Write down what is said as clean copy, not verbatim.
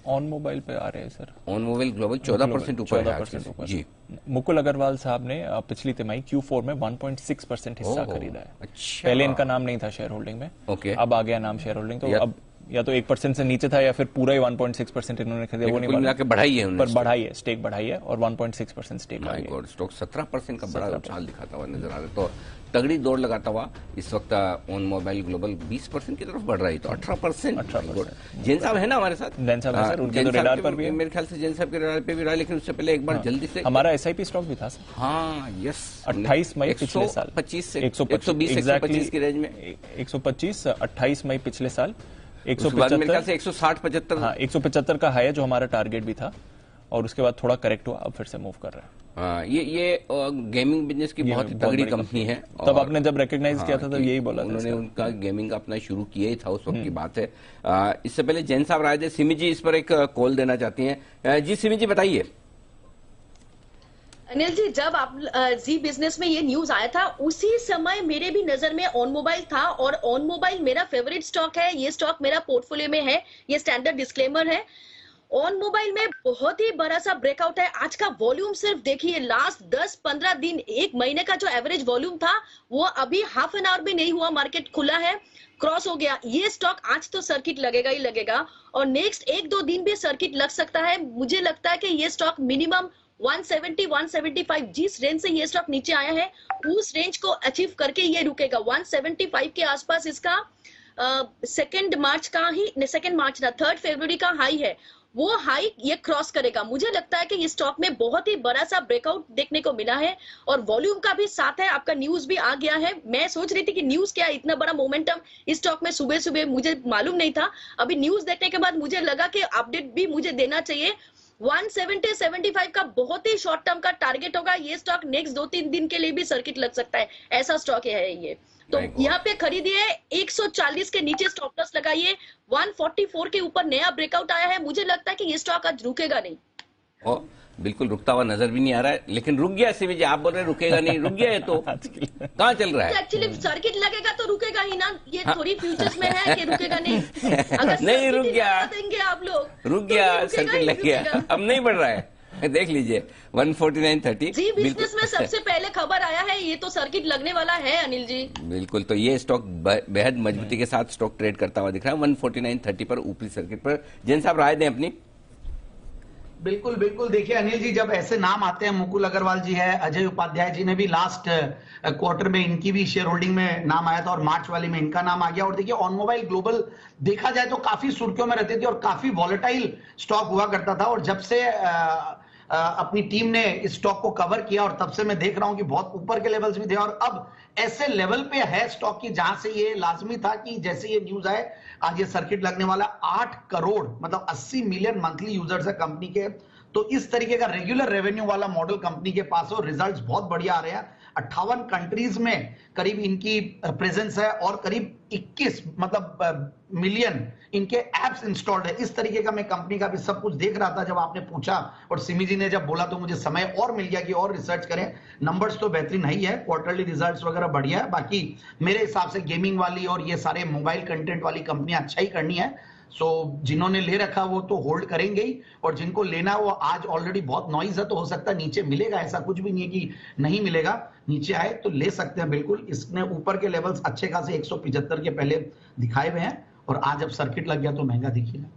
On mobile पे आ रहे हैं सर। ऑन मोबाइल ग्लोबल 14% ऊपर है आज के जी। मुकुल अग्रवाल साहब ने पिछली तिमाही Q4 में 1.6% हिस्सा खरीदा है। अच्छा। पहले इनका नाम नहीं था शेयर होल्डिंग में, ओके, अब आ गया नाम शेयर होल्डिंग। तो अब या तो 1% से नीचे था या फिर पूरा ही 1.6% इन्होंने खरीदा, वो नहीं मिला के बढ़ाई है पर बढ़ाई है, स्टेक बढ़ाई है और 1.6% स्टेक आ गया। स्टॉक 17% का बड़ा उछाल दिखाता हुआ नजर आ रहा है। तो तगड़ी दौड़ लगाता हुआ इस वक्त ऑन मोबाइल ग्लोबल 20% की तरफ बढ़ रही है, तो 18%। जैन साहब है ना हमारे साथ? जैन साहब है सर, उनके तो रडार पर भी है। मेरे ख्याल से जैन साहब के रडार पे भी रहा, लेकिन उससे पहले एक बार जल्दी से हमारा SIP स्टॉक भी था सर। हाँ, यस, 28 मई पिछले साल 125 से 120 की रेंज में 125 28 मई पिछले साल 175 से 160-75। हाँ, 175 का हाई है जो हमारा टारगेट भी था, और उसके बाद थोड़ा करेक्ट हुआ, अब फिर से मूव कर रहा है। हाँ, ये गेमिंग बिजनेस की बहुत तगड़ी कंपनी है। तब आपने जब रिकॉग्नाइज किया था तब यही बोला था, उन्होंने उनका गेमिंग अपना शुरू किया ही था, उस वक्त की बात है। इससे पहले जैन साहब राय दे, सिमी जी इस पर एक कॉल देना चाहती हैं। जी सिमी जी बताइए। अनिल जी, जब आप जी बिजनेस में ये न्यूज आया था उसी समय मेरे भी नजर में ऑन मोबाइल था, और ऑन मोबाइल मेरा फेवरेट स्टॉक है। ये स्टॉक मेरा पोर्टफोलियो में है, ये स्टैंडर्ड डिस्क्लेमर है। ऑन मोबाइल में बहुत ही बड़ा सा ब्रेकआउट है। आज का वॉल्यूम सिर्फ देखिए, लास्ट 10-15 दिन, एक महीने का जो एवरेज वॉल्यूम था वो अभी हाफ एन आवर भी नहीं हुआ, मार्केट खुला है, क्रॉस हो गया। ये स्टॉक आज तो सर्किट लगेगा ही लगेगा, और नेक्स्ट 1-2 दिन भी सर्किट लग सकता है। मुझे लगता है कि ये स्टॉक मिनिमम 170-175 जिस रेंज से ये स्टॉक नीचे आया है उस रेंज को अचीव करके ये रुकेगा। 175 के आसपास इसका 2 मार्च का ही, 2 मार्च ना 3 फरवरी का हाई है, वो हाई ये क्रॉस करेगा। मुझे लगता है कि इस स्टॉक में बहुत ही बड़ा सा ब्रेकआउट देखने को मिला है, और वॉल्यूम का भी साथ है। आपका न्यूज भी आ गया है। मैं सोच रही थी कि न्यूज क्या, इतना बड़ा मोमेंटम इस स्टॉक में सुबह सुबह मुझे मालूम नहीं था। अभी न्यूज देखने के बाद मुझे लगा कि अपडेट भी मुझे देना चाहिए। 170-75 का बहुत ही शॉर्ट टर्म का टारगेट होगा। ये स्टॉक नेक्स्ट 2-3 दिन के लिए भी सर्किट लग सकता है, ऐसा स्टॉक है ये। तो यहाँ पे खरीदिए, 140 के नीचे स्टॉप लॉस लगाइए। 144 के ऊपर नया ब्रेकआउट आया है, मुझे लगता है कि ये स्टॉक आज रुकेगा नहीं। बिल्कुल रुकता हुआ नजर भी नहीं आ रहा है, लेकिन रुक गया। सिमी जी आप बोल रहे रुकेगा नहीं, रुक गया है तो कहाँ चल रहा है? एक्चुअली सर्किट लगेगा तो रुकेगा ही ना, ये थोड़ी फ्यूचर्स में है कि रुकेगा नहीं। अगर नहीं रुक गया, देंगे आप लोग, रुक गया, सर्किट लग गया, अब नहीं बढ़ रहा है। देख लीजिए 149.30 जी बिजनेस में सबसे पहले खबर आया है, ये तो सर्किट लगने वाला है अनिल जी। बिल्कुल, तो ये स्टॉक बेहद मजबूती के साथ स्टॉक ट्रेड करता हुआ दिख रहा है 149.30 पर, ऊपरी सर्किट पर। जैन साहब राय दें अपनी। बिल्कुल बिल्कुल, देखिए अनिल जी, जब ऐसे नाम आते हैं, मुकुल अग्रवाल जी है, अजय उपाध्याय जी ने भी लास्ट क्वार्टर में इनकी भी शेयर होल्डिंग में नाम आया था, और मार्च वाले में इनका नाम आ गया। और देखिए ऑन मोबाइल ग्लोबल देखा जाए तो काफी सुर्खियों में रहते थे और काफी वॉलेटाइल स्टॉक हुआ करता था, और जब से अपनी टीम ने इस स्टॉक को कवर किया और तब से मैं देख रहा हूं कि बहुत ऊपर के लेवल्स भी थे, और अब ऐसे लेवल पे है स्टॉक की जहां से ये लाजमी था कि जैसे ये न्यूज आए आज ये सर्किट लगने वाला। 8 करोड़ मतलब 80 मिलियन मंथली यूजर्स है कंपनी के, तो इस तरीके का रेगुलर रेवेन्यू वाला मॉडल कंपनी के पास है, और रिजल्ट्स बहुत बढ़िया आ रहे हैं। 58 कंट्रीज में करीब इनकी प्रेजेंस है, और करीब 21 मतलब मिलियन इनके एप्स इंस्टॉल्ड है। इस तरीके का मैं कंपनी का भी सब कुछ देख रहा था जब आपने पूछा, और सिमी जी ने जब बोला तो मुझे समय और मिल गया कि और रिसर्च करें। नंबर्स तो बेहतरीन ही है, क्वार्टरली रिजल्ट्स वगैरह बढ़िया है। बाकी मेरे हिसाब से गेमिंग वाली और ये सारे मोबाइल कंटेंट वाली कंपनियां अच्छा ही करनी है। सो जिन्होंने ले रखा वो तो होल्ड करेंगे ही, और जिनको लेना वो आज ऑलरेडी बहुत नॉइज है, तो हो सकता है नीचे मिलेगा, ऐसा कुछ भी नहीं है कि नहीं मिलेगा। नीचे आए तो ले सकते हैं बिल्कुल। इसने ऊपर के लेवल्स अच्छे खासे 175 के पहले दिखाए हुए हैं, और आज अब सर्किट लग गया तो महंगा दिखेगा।